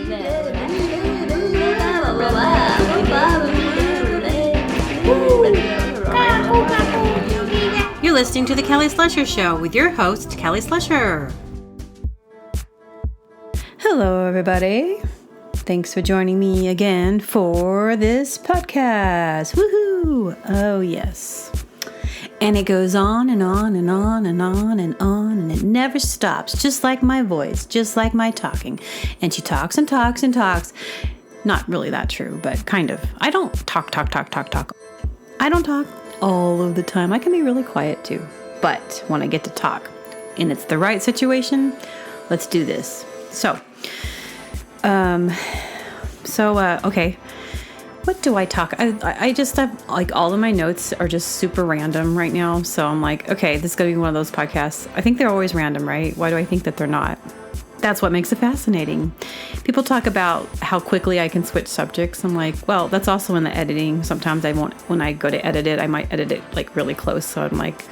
You're listening to The Kelly Slusher Show with your host, Kelly Slusher. Hello, everybody. Thanks for joining me again for this podcast. Woohoo! Oh, yes. And it goes on and on and on and on and on, and it never stops, just like my voice, just like my talking. And she talks and talks and talks. Not really that true, but kind of. I don't talk. I don't talk all of the time. I can be really quiet too. But when I get to talk and it's the right situation, let's do this. Okay. What do I talk? I just have, like, all of my notes are just super random right now. So I'm like, okay, this is going to be one of those podcasts. I think they're always random, right? Why do I think that they're not? That's what makes it fascinating. People talk about how quickly I can switch subjects. I'm like, well, that's also in the editing. Sometimes I won't, when I go to edit it, I might edit it like really close. So I'm like,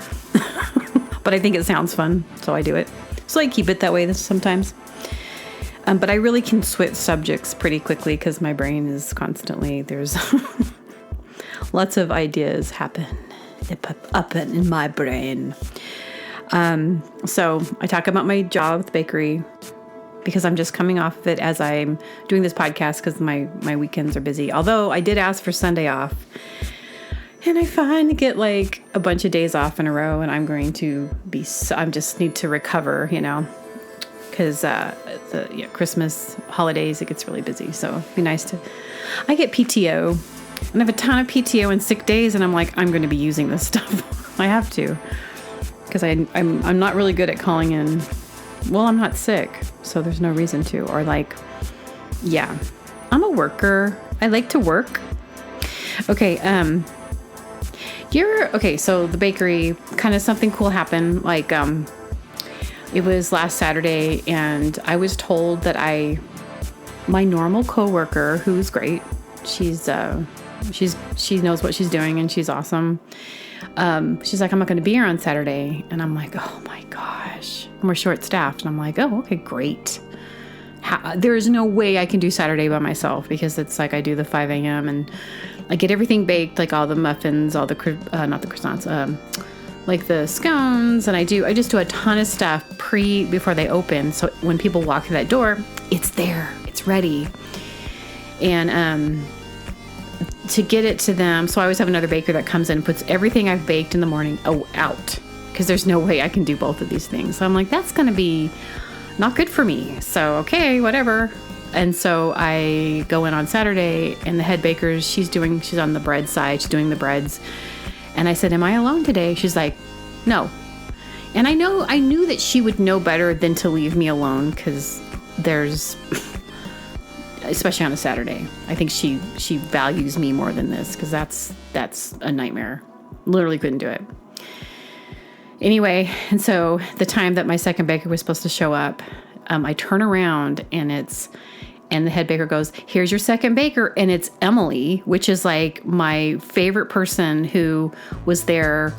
but I think it sounds fun. So I do it. So I keep it that way sometimes. But I really can switch subjects pretty quickly because my brain is constantly, there's lots of ideas happen up in my brain. So I talk about my job with the bakery because I'm just coming off of it as I'm doing this podcast because my weekends are busy. Although I did ask for Sunday off, and I finally get like a bunch of days off in a row, and I'm going to I just need to recover, because the Christmas holidays, it gets really busy. So it'd be nice to, I get PTO and I have a ton of PTO and sick days, and I'm like, I'm going to be using this stuff. I have to, because I'm not really good at calling in. Well, I'm not sick, so there's no reason to, or like, yeah, I'm a worker. I like to work. Okay. So the bakery, kind of something cool happened. Like, it was last Saturday, and I was told that my normal coworker, who's great, she knows what she's doing and she's awesome. She's like, I'm not going to be here on Saturday. And I'm like, oh my gosh, and we're short staffed. And I'm like, oh, okay, great. There is no way I can do Saturday by myself, because it's like I do the 5 a.m. and I get everything baked, like all the muffins, all the, not the croissants, like the scones, and I just do a ton of stuff before they open. So when people walk through that door, it's there, it's ready. And to get it to them, so I always have another baker that comes in and puts everything I've baked in the morning out, because there's no way I can do both of these things. So I'm like, that's going to be not good for me. So, okay, whatever. And so I go in on Saturday, and the head baker, she's on the bread side, she's doing the breads. And I said, am I alone today? She's like, no. And I knew that she would know better than to leave me alone, because there's, especially on a Saturday, I think she values me more than this, because that's a nightmare. Literally couldn't do it. Anyway, and so the time that my second baker was supposed to show up, I turn around, and the head baker goes, here's your second baker. And it's Emily, which is like my favorite person, who was there.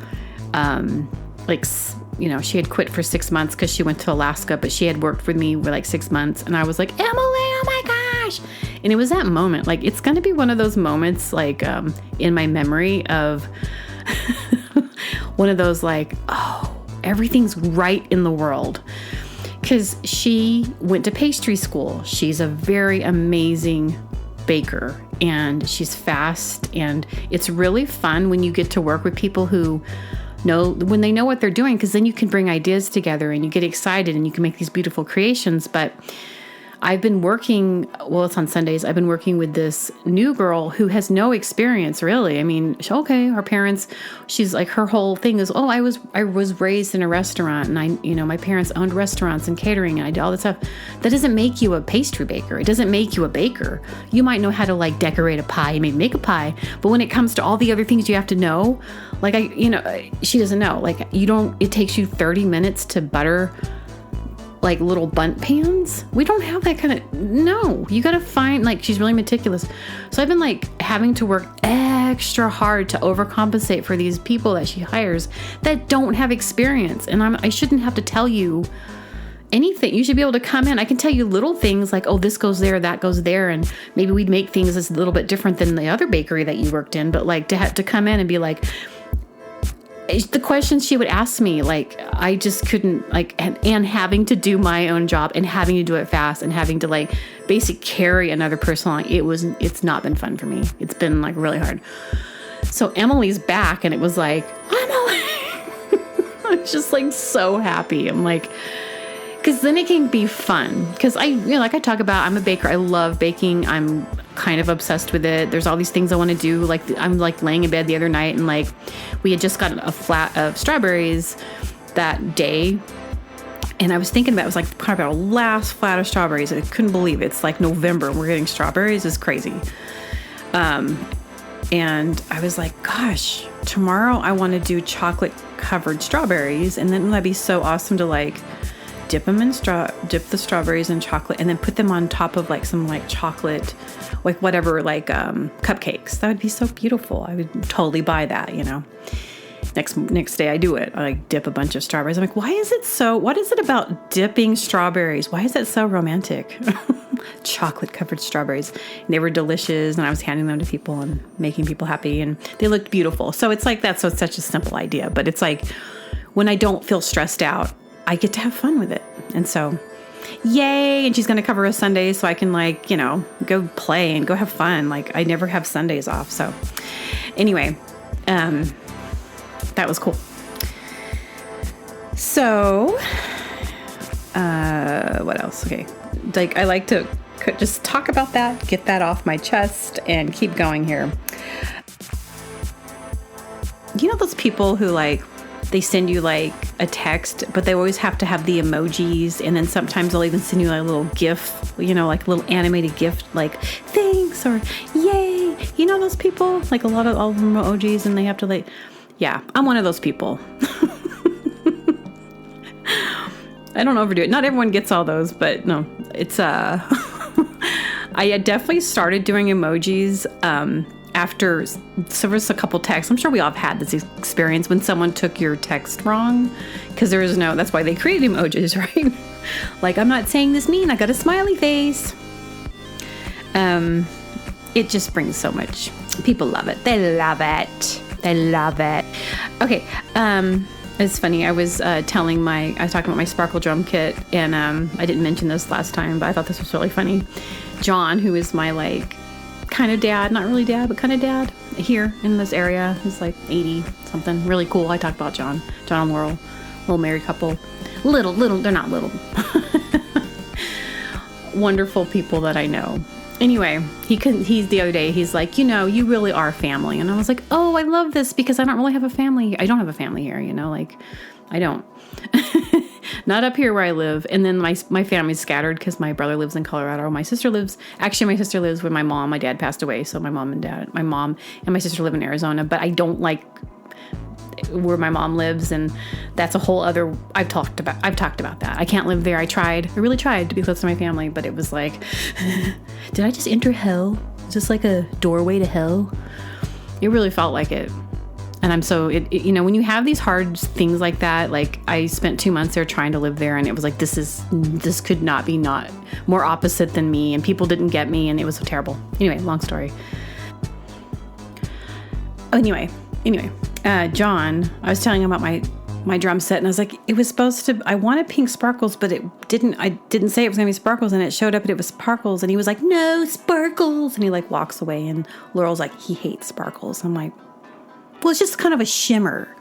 She had quit for 6 months because she went to Alaska, but she had worked with me for like 6 months. And I was like, Emily, oh my gosh. And it was that moment, like, it's going to be one of those moments, like, in my memory of one of those, like, oh, everything's right in the world. Because she went to pastry school. She's a very amazing baker, and she's fast, and it's really fun when you get to work with people who when they know what they're doing, because then you can bring ideas together and you get excited and you can make these beautiful creations. But I've been working, it's on Sundays, I've been working with this new girl who has no experience, really. I mean, her parents, she's like, her whole thing is, I was raised in a restaurant, and my parents owned restaurants and catering, and I did all this stuff. That doesn't make you a pastry baker. It doesn't make you a baker. You might know how to like decorate a pie, maybe make a pie, but when it comes to all the other things you have to know, like she doesn't know, like it takes you 30 minutes to butter like little bundt pans. We don't have that kind of, no, you got to find, like, she's really meticulous. So I've been like having to work extra hard to overcompensate for these people that she hires that don't have experience. And I shouldn't have to tell you anything. You should be able to come in. I can tell you little things like, oh, this goes there, that goes there. And maybe we'd make things a little bit different than the other bakery that you worked in. But like to have to come in and be like, the questions she would ask me, like, I just couldn't, like, and having to do my own job and having to do it fast and having to like basically carry another person along. It's not been fun for me. It's been like really hard. So Emily's back and it was like, Emily, I'm just like so happy. I'm like, because then it can be fun. Because like I talk about, I'm a baker. I love baking. I'm kind of obsessed with it. There's all these things I want to do. Like I'm like laying in bed the other night and like we had just got a flat of strawberries that day. And I was thinking about, it was like kind of our last flat of strawberries. I couldn't believe it. It's like November and we're getting strawberries. It's crazy. And I was like, gosh, tomorrow I want to do chocolate covered strawberries. And then that'd be so awesome to like dip the strawberries in chocolate and then put them on top of like some like chocolate, like whatever, like cupcakes. That would be so beautiful. I would totally buy that, you know. Next day I do it. I like dip a bunch of strawberries. I'm like, what is it about dipping strawberries? Why is that so romantic? Chocolate covered strawberries. And they were delicious and I was handing them to people and making people happy and they looked beautiful. So it's like, that's such a simple idea, but it's like when I don't feel stressed out, I get to have fun with it. And so, yay. And she's going to cover a Sunday so I can like, you know, go play and go have fun. Like I never have Sundays off. So anyway, that was cool. So, what else? Okay. Like I like to just talk about that, get that off my chest and keep going here. You know, those people who like, they send you like a text, but they always have to have the emojis. And then sometimes they'll even send you like a little GIF, you know, like a little animated GIF, like thanks or yay. You know, those people, like a lot of all of them emojis and they have to like, yeah, I'm one of those people. I don't overdo it. Not everyone gets all those, but no, it's, I had definitely started doing emojis, after service a couple texts. I'm sure we all have had this experience when someone took your text wrong because there is that's why they created emojis, right? Like, I'm not saying this mean, I got a smiley face. It just brings so much. People love it. They love it. They love it. Okay. It's funny. I was talking about my sparkle drum kit and I didn't mention this last time, but I thought this was really funny. John, who is my like kind of dad, not really dad, but kind of dad here in this area. He's like 80 something, really cool. I talked about John and Laurel, little married couple, little, they're not little, wonderful people that I know. Anyway, he's the other day, he's like, you know, you really are family. And I was like, oh, I love this because I don't really have a family. I don't have a family here, you know, like I don't. Not up here where I live. And then my family's scattered because my brother lives in Colorado. My sister lives with my mom. My dad passed away. So my mom and my sister live in Arizona, but I don't like where my mom lives. And that's a whole other, I've talked about that. I can't live there. I really tried to be close to my family, but it was like, did I just enter hell? Is this like a doorway to hell? It really felt like it. And you know, when you have these hard things like that, like I spent 2 months there trying to live there and it was like, this could not be not more opposite than me and people didn't get me and it was so terrible. Anyway, long story. Anyway, John, I was telling him about my drum set and I was like, it was supposed to, I wanted pink sparkles, but I didn't say it was going to be sparkles and it showed up and it was sparkles and he was like, no sparkles. And he like walks away and Laurel's like, he hates sparkles. I'm like, well, it's just kind of a shimmer.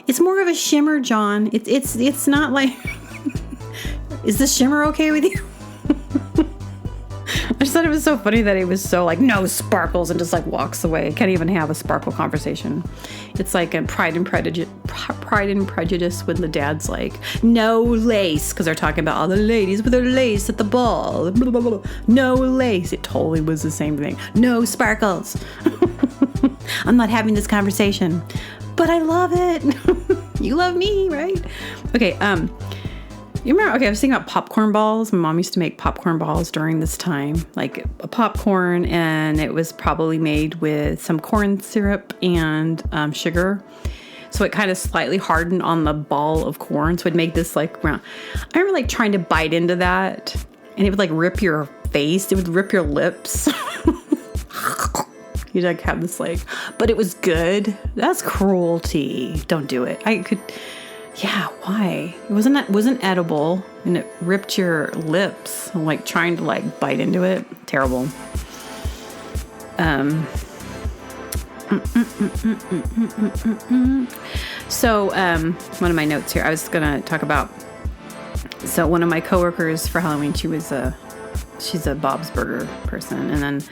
It's more of a shimmer, John. It's not like, is the shimmer okay with you? I just thought it was so funny that he was so like, no sparkles and just like walks away. Can't even have a sparkle conversation. It's like a Pride and Prejudice when the dad's like, no lace. Because they're talking about all the ladies with their lace at the ball. Blah, blah, blah, blah. No lace. It totally was the same thing. No sparkles. I'm not having this conversation, but I love it. You love me, right? Okay. You remember, I was thinking about popcorn balls. My mom used to make popcorn balls during this time, like a popcorn, and it was probably made with some corn syrup and sugar. So it kind of slightly hardened on the ball of corn. So it'd make this like round. I remember like trying to bite into that, and it would like rip your face. It would rip your lips. You'd like have this like, but it was good. That's cruelty. Don't do it. Yeah, why? It wasn't edible, and it ripped your lips. Like trying to like bite into it. Terrible. So one of my notes here, I was gonna talk about. So one of my coworkers for Halloween, she's a Bob's Burger person, and then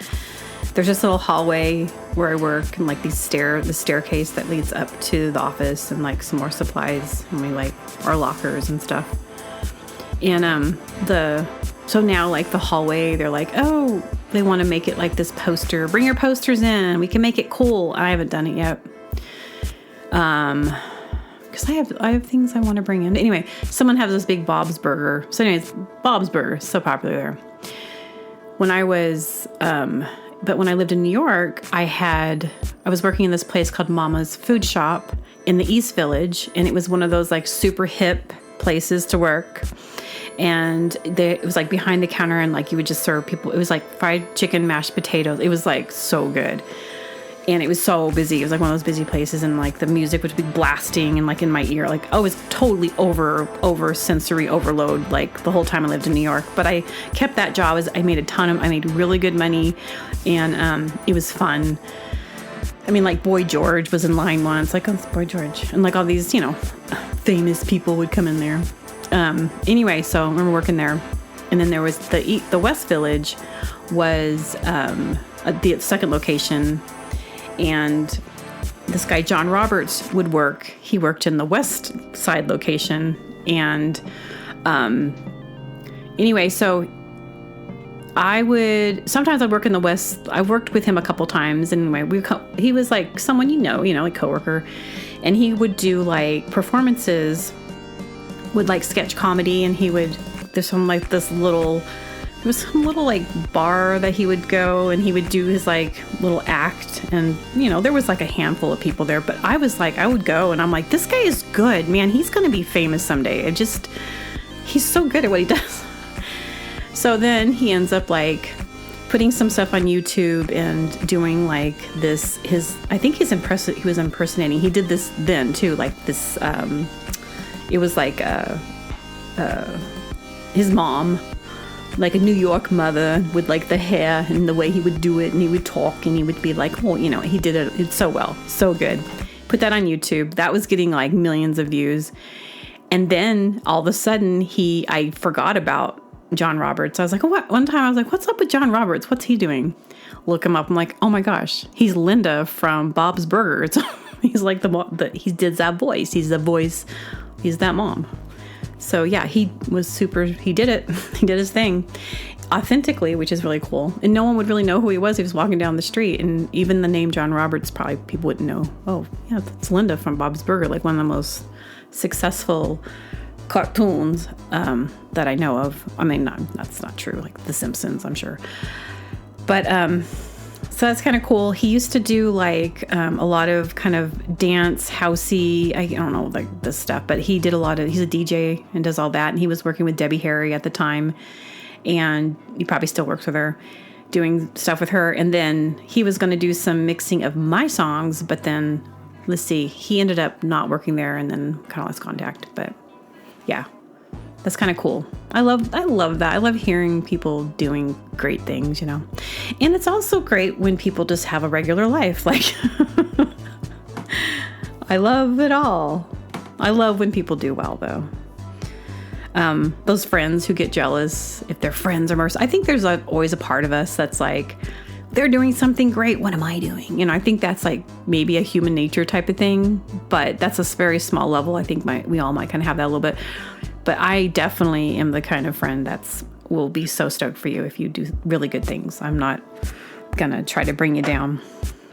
there's this little hallway where I work, and like the staircase that leads up to the office, and like some more supplies, and we like our lockers and stuff. And so now like the hallway, they're like, oh, they want to make it like this poster. Bring your posters in. We can make it cool. I haven't done it yet. Because I have things I want to bring in. Anyway, someone has this big Bob's Burger. So anyways, Bob's Burger is so popular there. When I lived in New York, I was working in this place called Mama's Food Shop in the East Village, and it was one of those like super hip places to work. And it was like behind the counter, and like you would just serve people. It was like fried chicken, mashed potatoes. It was like so good. And it was so busy. It was like one of those busy places, and like the music would be blasting and like in my ear. Like I was totally over sensory overload like the whole time I lived in New York. But I kept that job. I made really good money, and it was fun. I mean, like Boy George was in line once. Like, oh, it's Boy George. And like all these, famous people would come in there. Anyway, so I remember working there. And then there was the West Village was the second location. And this guy, John Roberts, would work. He worked in the West Side location. And anyway, so sometimes I'd work in the West. I worked with him a couple times. And anyway, he was like someone like coworker. And he would do like performances with like sketch comedy. And there's some little like bar that he would go, and he would do his like little act, and there was like a handful of people there, but I would go, and I'm like, this guy is good, man. He's gonna be famous someday. He's so good at what he does. So then he ends up like putting some stuff on YouTube and doing like this. I think he was impersonating. He did this then too, like this. It was like his mom. Like a New York mother with like the hair and the way he would do it, and he would talk, and he would be like, well, he did it so well, so good. Put that on YouTube. That was getting like millions of views. And then all of a sudden I forgot about John Roberts. I was like, what? One time I was like, what's up with John Roberts? What's he doing? Look him up. I'm like, oh my gosh, he's Linda from Bob's Burgers. He's like he did that voice. He's the voice. He's that mom. So yeah, he did it. He did his thing authentically, which is really cool. And no one would really know who he was. He was walking down the street, and even the name John Roberts, probably people wouldn't know. Oh yeah, that's Linda from Bob's Burger, like one of the most successful cartoons that I know of. I mean, that's not true. Like The Simpsons, I'm sure. But so that's kind of cool. He used to do like a lot of kind of dance, housey, I don't know, like this stuff, but he's a DJ and does all that. And he was working with Debbie Harry at the time, and he probably still works with her, doing stuff with her. And then he was going to do some mixing of my songs, but then he ended up not working there, and then kind of lost contact. But yeah, that's kind of cool. I love that. I love hearing people doing great things, And it's also great when people just have a regular life. Like, I love it all. I love when people do well, though. Those friends who get jealous if their friends are more. I think there's always a part of us that's like, they're doing something great. What am I doing? I think that's like maybe a human nature type of thing, but that's a very small level. I think we all might kind of have that a little bit. But I definitely am the kind of friend will be so stoked for you if you do really good things. I'm not going to try to bring you down.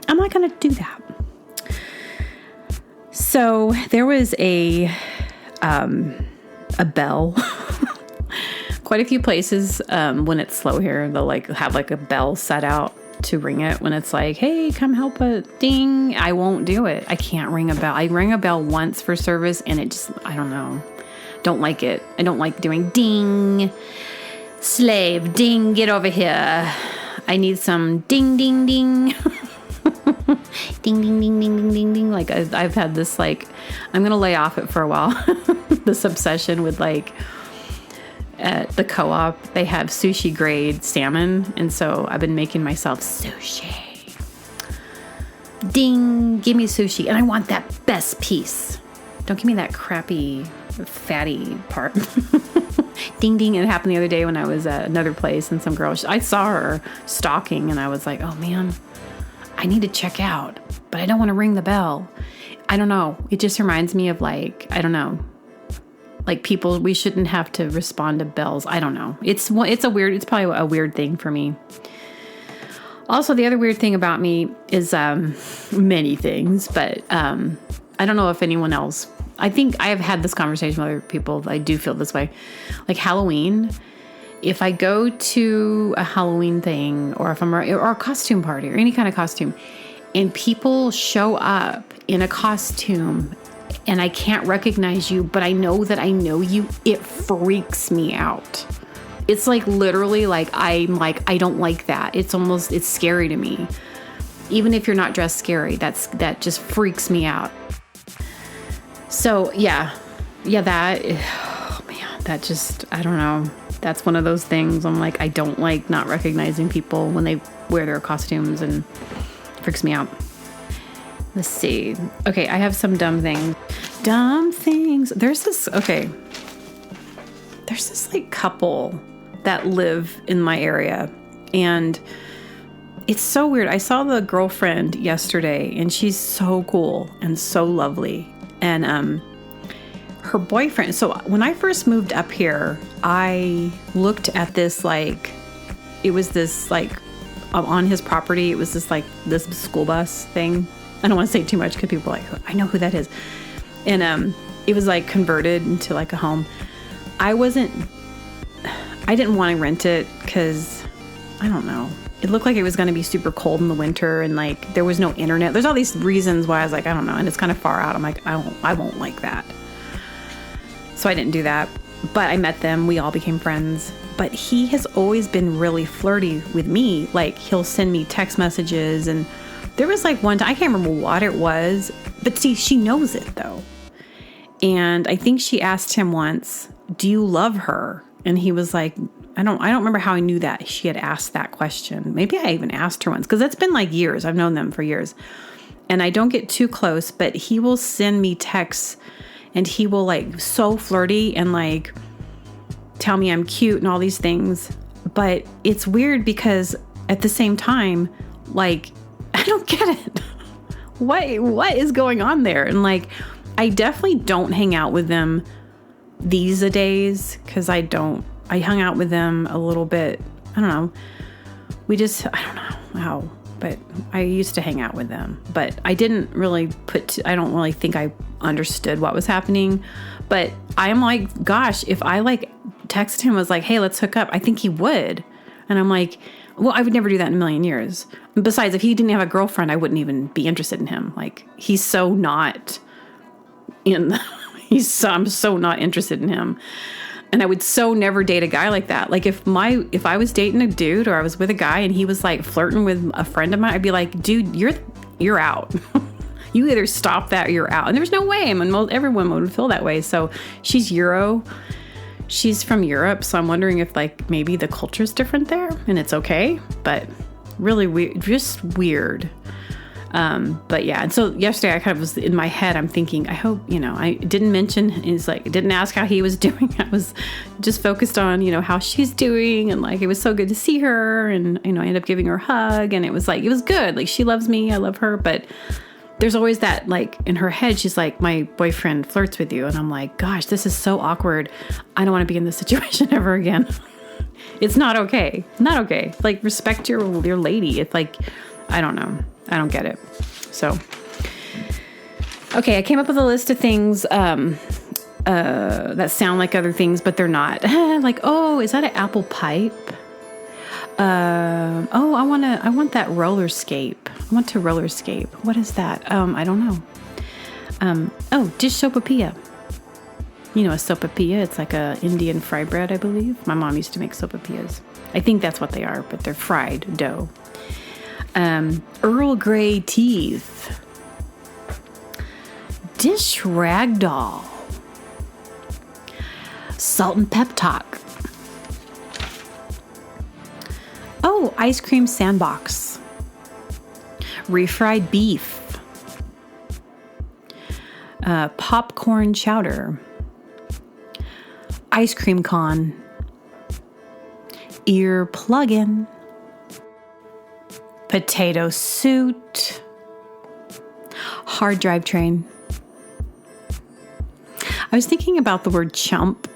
I'm not going to do that. So there was a bell. Quite a few places when it's slow here, they'll like have like a bell set out to ring it when it's like, hey, come help a ding. I won't do it. I can't ring a bell. I rang a bell once for service and it just, I don't know. Don't like it. I don't like doing ding, slave, ding, get over here. I need some ding, ding, ding. Ding, ding, ding, ding, ding, ding, ding. Like I've had this, like, I'm going to lay off it for a while. This obsession with, like, at the co-op, they have sushi grade salmon. And so I've been making myself sushi. Ding, give me sushi. And I want that best piece. Don't give me that crappy, fatty part. Ding, ding. It happened the other day when I was at another place and some girl, I saw her stalking and I was like, oh man, I need to check out, but I don't want to ring the bell. I don't know. It just reminds me of, like, I don't know, like people, we shouldn't have to respond to bells. I don't know. It's probably a weird thing for me. Also, the other weird thing about me is many things, but I don't know if anyone else, I think I have had this conversation with other people. I do feel this way. Like Halloween, if I go to a Halloween thing or if or a costume party or any kind of costume and people show up in a costume and I can't recognize you, but I know that I know you, it freaks me out. It's like literally like, I'm like, I don't like that. It's scary to me. Even if you're not dressed scary, that just freaks me out. So yeah, oh man, that just, I don't know. That's one of those things. I'm like, I don't like not recognizing people when they wear their costumes and it freaks me out. Let's see. Okay, I have some dumb things. There's this like couple that live in my area and it's so weird. I saw the girlfriend yesterday and she's so cool and so lovely. And her boyfriend, so when I first moved up here, I looked at this, like, it was this, like, on his property, it was this, like, this school bus thing. I don't want to say too much because people are like, I know who that is. And it was, like, converted into, like, a home. I didn't want to rent it because, I don't know. It looked like it was going to be super cold in the winter and, like, there was no internet. There's all these reasons why I was like, I don't know. And it's kind of far out. I'm like, I won't like that. So I didn't do that. But I met them. We all became friends. But he has always been really flirty with me. Like, he'll send me text messages. And there was, like, one time, I can't remember what it was. But see, she knows it, though. And I think she asked him once, do you love her? And he was like, I don't remember how I knew that she had asked that question. Maybe I even asked her once because it's been like years. I've known them for years. And I don't get too close, but he will send me texts and he will, like, so flirty and, like, tell me I'm cute and all these things. But it's weird because at the same time, like, I don't get it. What is going on there? And, like, I definitely don't hang out with them these days because I hung out with them a little bit. I don't know. I don't know how, but I used to hang out with them, but I didn't really I don't really think I understood what was happening, but I'm like, gosh, if I, like, texted him, was like, hey, let's hook up, I think he would. And I'm like, well, I would never do that in a million years. Besides, if he didn't have a girlfriend, I wouldn't even be interested in him. Like, he's so not I'm so not interested in him. And I would so never date a guy like that. Like, if I was dating a dude or I was with a guy and he was, like, flirting with a friend of mine, I'd be like, dude, you're out. You either stop that or you're out. And there's no way. I mean, everyone would feel that way. So she's she's from Europe. So I'm wondering if, like, maybe the culture's different there and it's okay, but really weird, just weird. But yeah, and so yesterday I kind of was in my head, I'm thinking, I hope, I didn't didn't ask how he was doing. I was just focused on, how she's doing. And, like, it was so good to see her. And, I ended up giving her a hug and it was good. Like, she loves me. I love her. But there's always that, like, in her head, she's like, my boyfriend flirts with you. And I'm like, gosh, this is so awkward. I don't want to be in this situation ever again. It's not okay. Not okay. Like, respect your lady. It's like, I don't know. I don't get it. So, okay, I came up with a list of things that sound like other things, but they're not. Like, oh, is that an apple pipe? I want that roller scape. I want to roller scape. What is that? I don't know. Dish sopapilla. You know, a sopapilla, it's like a Indian fry bread, I believe. My mom used to make sopapillas. I think that's what they are, but they're fried dough. Earl Grey teeth. Dish ragdoll. Salt and pep talk. Oh, ice cream sandbox. Refried beef. Popcorn chowder. Ice cream con. Ear plug-in. Potato suit. Hard drive train. I was thinking about the word chump.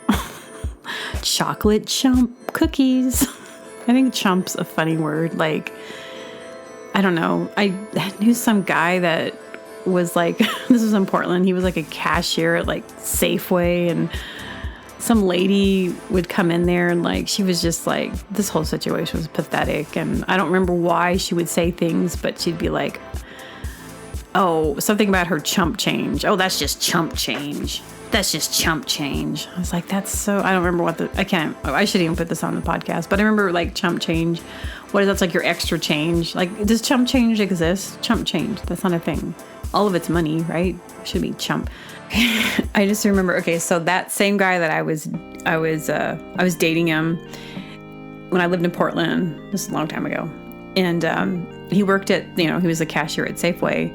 Chocolate chump cookies. I think chump's a funny word. Like, I don't know. I knew some guy that was like, this was in Portland. He was like a cashier at like Safeway, and some lady would come in there and like, she was just like, this whole situation was pathetic. And I don't remember why she would say things, but she'd be like, oh, something about her chump change. Oh, that's just chump change. That's just chump change. I was like, that's so, I don't remember I should even put this on the podcast, but I remember like chump change. What is that's like your extra change? Like, does chump change exist? Chump change. That's not a thing. All of it's money, right? Should be chump. I just remember, okay, so that same guy that I was dating him when I lived in Portland, this is a long time ago. And he worked at, he was a cashier at Safeway.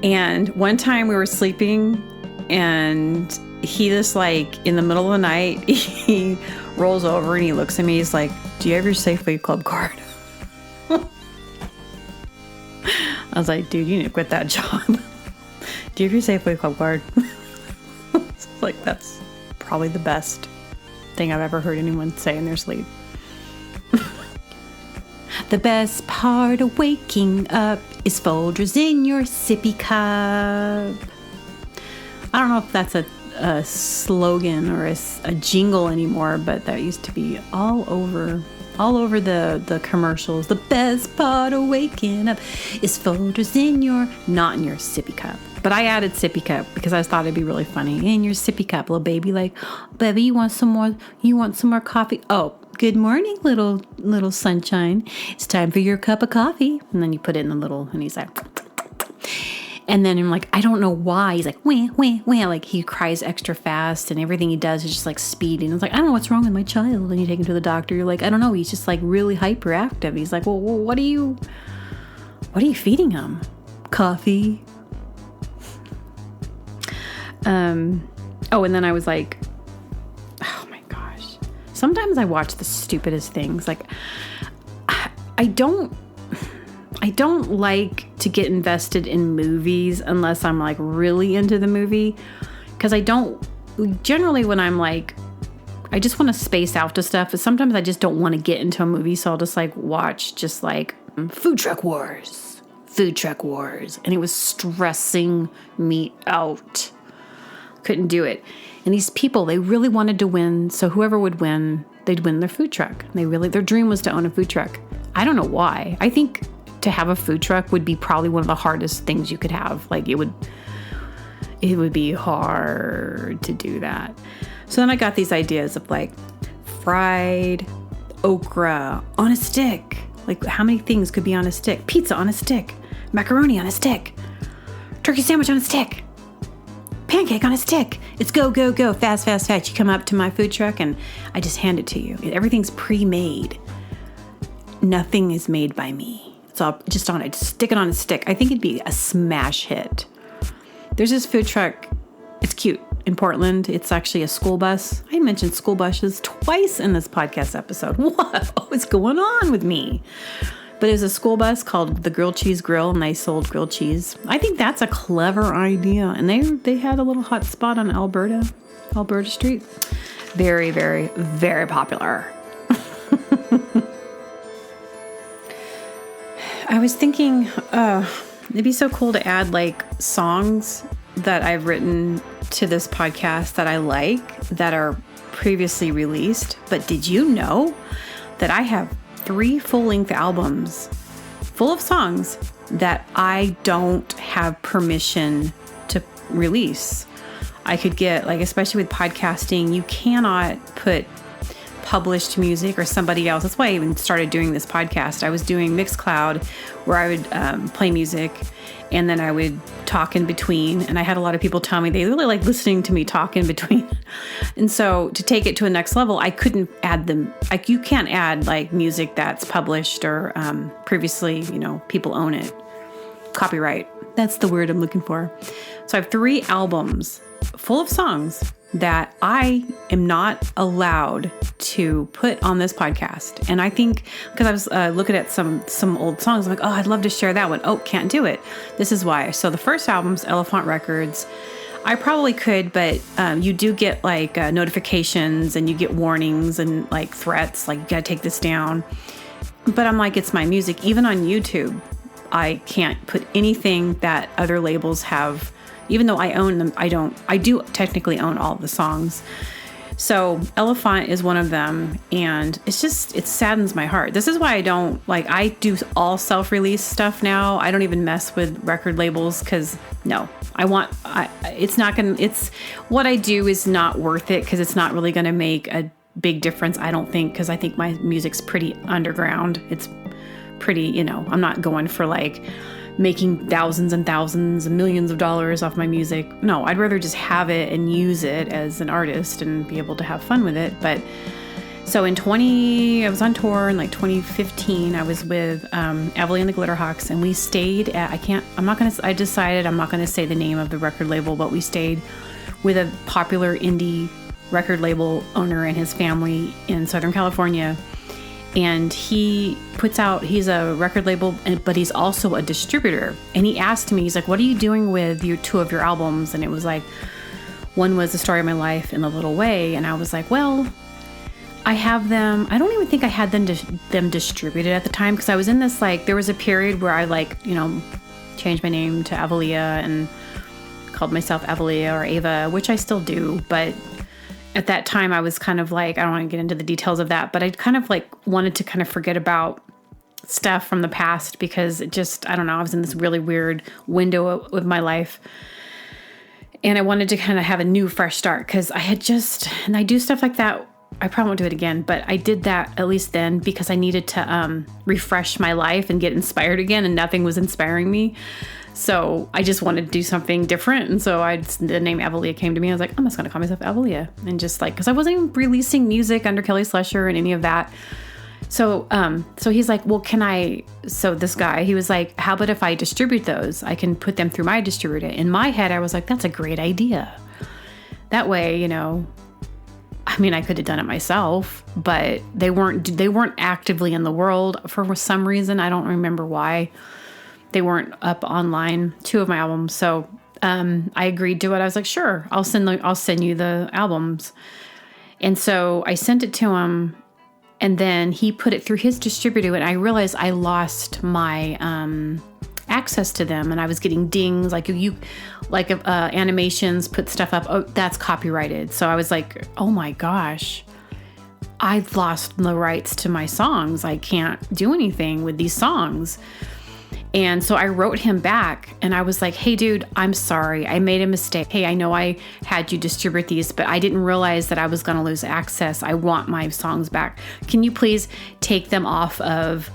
And one time we were sleeping, and he just like in the middle of the night, he rolls over and he looks at me. He's like, do you have your Safeway Club card? I was like, dude, you need to quit that job. Do you have your Safeway Club card? It's like, that's probably the best thing I've ever heard anyone say in their sleep. The best part of waking up is Folgers in your sippy cup. I don't know if that's a slogan or a jingle anymore, but that used to be all over the commercials. The best part of waking up is Folgers not in your sippy cup. But I added sippy cup because I thought it'd be really funny. In your sippy cup, little baby, like, baby, you want some more coffee? Oh, good morning, little sunshine. It's time for your cup of coffee. And then you put it in the little, and he's like, and then I'm like, I don't know why. He's like, wah, wah, wah. Like, he cries extra fast, and everything he does is just like speeding. It's like, I don't know what's wrong with my child. And you take him to the doctor. You're like, I don't know. He's just like really hyperactive. He's like, well, what are you feeding him? Coffee. And then I was like, oh my gosh. Sometimes I watch the stupidest things. Like, I don't like to get invested in movies unless I'm like really into the movie. Because generally when I'm like, I just want to space out to stuff. But sometimes I just don't want to get into a movie. So I'll just like watch just like Food Truck Wars. And it was stressing me out. Couldn't do it. And these people, they really wanted to win. So whoever would win, they'd win their food truck. Their dream was to own a food truck. I don't know why. I think to have a food truck would be probably one of the hardest things you could have. Like, it would be hard to do that. So then I got these ideas of like fried okra on a stick. Like, how many things could be on a stick? Pizza on a stick, macaroni on a stick, turkey sandwich on a stick, pancake on a stick. It's go, go, go, fast, fast, fast. You come up to my food truck and I just hand it to you. Everything's pre-made. Nothing is made by me. It's all just stick it on a stick. I think it'd be a smash hit. There's this food truck. It's cute in Portland. It's actually a school bus. I mentioned school buses twice in this podcast episode. What is going on with me? But it was a school bus called the Grilled Cheese Grill, and they sold grilled cheese. I think that's a clever idea. And they had a little hot spot on Alberta Street. Very, very, very popular. I was thinking, it'd be so cool to add like songs that I've written to this podcast that I like that are previously released. But did you know that I have 3 full-length albums full of songs that I don't have permission to release. I could get, like, especially with podcasting, you cannot put published music or somebody else. That's why I even started doing this podcast. I was doing Mixcloud, where I would play music and then I would talk in between. And I had a lot of people tell me they really like listening to me talk in between. And so to take it to a next level, I couldn't add them. Like, you can't add like music that's published or previously, you know, people own it. Copyright. That's the word I'm looking for. So I have 3 albums full of songs that I am not allowed to put on this podcast. And I think, because I was looking at some old songs, I'm like, oh, I'd love to share that one. Oh, can't do it. This is why. So the first album's Elephant Records. I probably could, but you do get like notifications and you get warnings and like threats, like, you gotta take this down. But I'm like, it's my music. Even on YouTube, I can't put anything that other labels have. Even though I own them, I do technically own all of the songs. So Elephant is one of them. And it saddens my heart. This is why I do all self-release stuff now. I don't even mess with record labels because what I do is not worth it, because it's not really going to make a big difference, I don't think, because I think my music's pretty underground. It's pretty, I'm not going for like making thousands and thousands and millions of dollars off my music. No, I'd rather just have it and use it as an artist and be able to have fun with it. But so I was on tour in like 2015. I was with Everly and the Glitterhawks, and we stayed at, I decided I'm not going to say the name of the record label, but we stayed with a popular indie record label owner and his family in Southern California. And he's a record label, but he's also a distributor. And he asked me, he's like, what are you doing with your 2 of your albums? And it was like, one was The Story of My Life and A Little Way. And I was like, well, I have them. I don't even think I had them distributed at the time, because I was in this, like, there was a period where I changed my name to Evelia and called myself Evelia or Ava, which I still do. But at that time, I was kind of like, I don't want to get into the details of that, but I kind of like wanted to kind of forget about stuff from the past, because it just, I don't know, I was in this really weird window of my life. And I wanted to kind of have a new, fresh start, because and I do stuff like that. I probably won't do it again, but I did that at least then because I needed to refresh my life and get inspired again, and nothing was inspiring me. So I just wanted to do something different. And so the name Evelia came to me. I was like, I'm just going to call myself Evelia. And just like, because I wasn't even releasing music under Kelly Slusher and any of that. So he's like, well, this guy, he was like, how about if I distribute those? I can put them through my distributor. In my head, I was like, that's a great idea. That way, I could have done it myself, but they weren't actively in the world for some reason. I don't remember why. They weren't up online, 2 of my albums. So I agreed to it. I was like, sure, I'll send you the albums. And so I sent it to him, and then he put it through his distributor, and I realized I lost my access to them, and I was getting dings animations, put stuff up. Oh, that's copyrighted. So I was like, oh my gosh, I've lost the rights to my songs. I can't do anything with these songs. And so I wrote him back, and I was like, hey dude, I'm sorry. I made a mistake. Hey, I know I had you distribute these, but I didn't realize that I was going to lose access. I want my songs back. Can you please take them off of,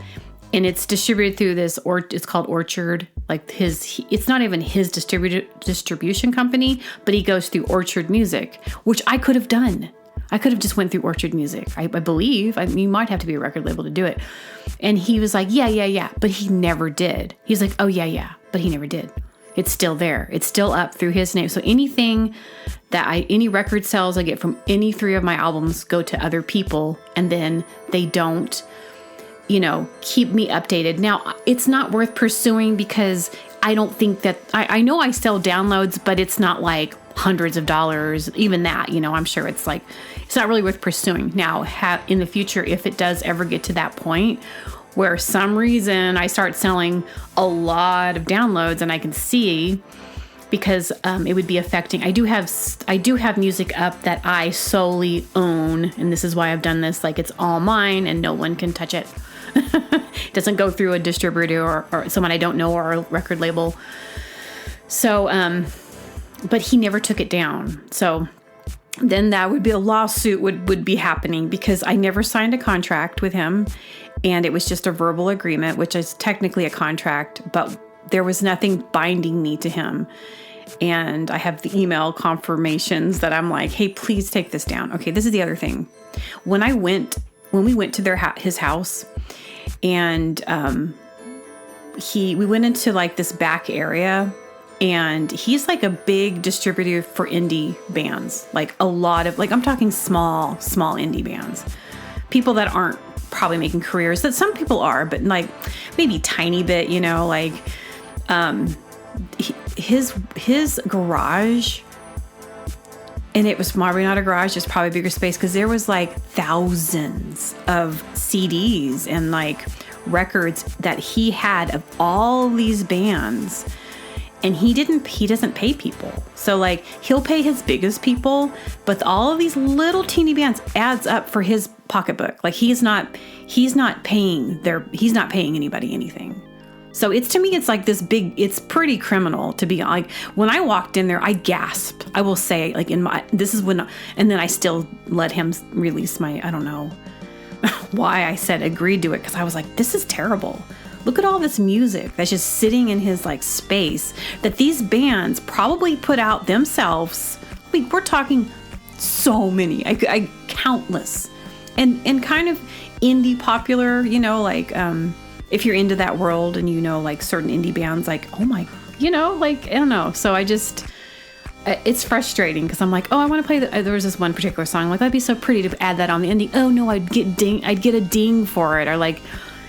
and it's distributed through this, or it's called Orchard. Like it's not even his distribution company, but he goes through Orchard Music, which I could have done. I could have just went through Orchard Music, I believe. You might have to be a record label to do it. And he was like, yeah. But he never did. He's like, oh, yeah. But he never did. It's still there. It's still up through his name. So anything any record sales I get from any 3 of my albums go to other people. And then they don't, keep me updated. Now, it's not worth pursuing, because I don't think that, I know I sell downloads, but it's not like hundreds of dollars, even that, I'm sure it's like, it's not really worth pursuing. Now, in the future, if it does ever get to that point where some reason I start selling a lot of downloads, and I can see, because it would be affecting, I do have music up that I solely own, and this is why I've done this, like it's all mine and no one can touch it. It doesn't go through a distributor or someone I don't know or a record label. So, but he never took it down. So then that would be a lawsuit would be happening because I never signed a contract with him. And it was just a verbal agreement, which is technically a contract, but there was nothing binding me to him. And I have the email confirmations that I'm like, hey, please take this down. Okay, this is the other thing. When we went to his house, and we went into like this back area, and he's like a big distributor for indie bands, like a lot of, like I'm talking small indie bands, people that aren't probably making careers, that some people are, but like maybe tiny bit, you know, like his garage, and it was probably not a garage, just probably a bigger space, because there was like thousands of CDs and like records that he had of all these bands, and he doesn't pay people. So like he'll pay his biggest people, but all of these little teeny bands adds up for his pocketbook. Like he's not paying anybody anything. So to me, it's like this big, it's pretty criminal to be like, when I walked in there, I gasped. I will say, like and then I still let him release I don't know why I said agreed to it. Cause I was like, this is terrible. Look at all this music that's just sitting in his like space that these bands probably put out themselves. I mean, we're talking so many, I countless and kind of indie popular, you know, like, if you're into that world and you know, like certain indie bands, like, oh my, you know, like, I don't know. So it's frustrating because I'm like, oh, I want to play there was this one particular song. Like, that'd be so pretty to add that on the ending. Oh no, I'd get a ding for it. Or like,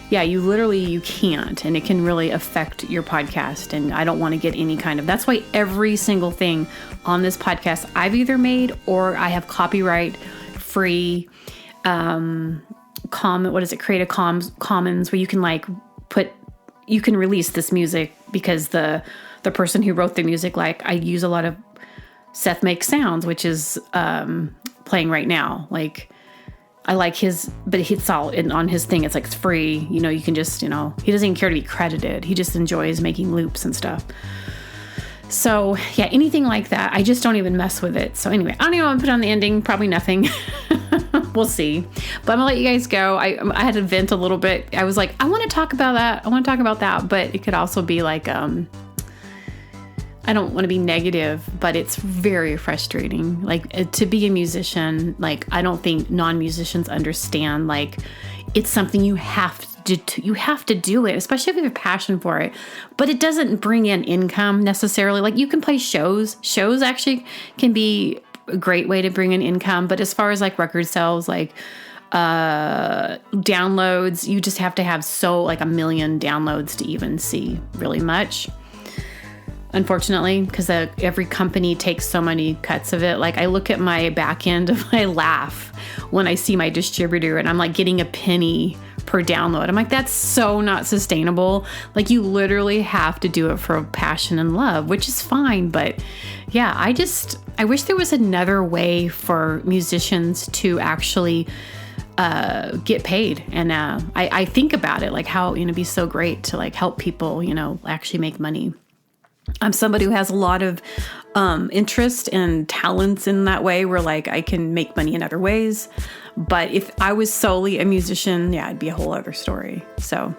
yeah, you can't. And it can really affect your podcast. And I don't want to get any kind of, that's why every single thing on this podcast I've either made or I have copyright free, Creative Commons, where you can like you can release this music because the person who wrote the music, like I use a lot of Seth Makes Sounds, which is playing right now. Like I like his, but it's all on his thing. It's like it's free. You know, you can just, you know, he doesn't even care to be credited. He just enjoys making loops and stuff. So yeah, anything like that, I just don't even mess with it. So anyway, I don't even want to put on the ending. Probably nothing. We'll see. But I'm gonna let you guys go. I had to vent a little bit. I was like, I want to talk about that. But it could also be like, I don't want to be negative, but it's very frustrating. Like to be a musician, like I don't think non-musicians understand. Like it's something you have to do it, especially if you have a passion for it. But it doesn't bring in income necessarily. Like you can play shows. Shows actually can be a great way to bring in income. But as far as like record sales, like downloads, you just have to have like 1 million downloads to even see really much. Unfortunately, because every company takes so many cuts of it. Like I look at my back end of my laugh when I see my distributor and I'm like getting a penny per download. I'm like, that's so not sustainable. Like you literally have to do it for passion and love, which is fine. But yeah, I wish there was another way for musicians to actually get paid. And I think about it, like how, you know, it'd be so great to like help people, you know, actually make money. I'm somebody who has a lot of interest and talents in that way where like I can make money in other ways. But if I was solely a musician, yeah, it'd be a whole other story. So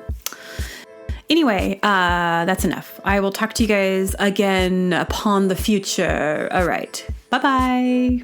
anyway, that's enough. I will talk to you guys again upon the future. All right. Bye-bye.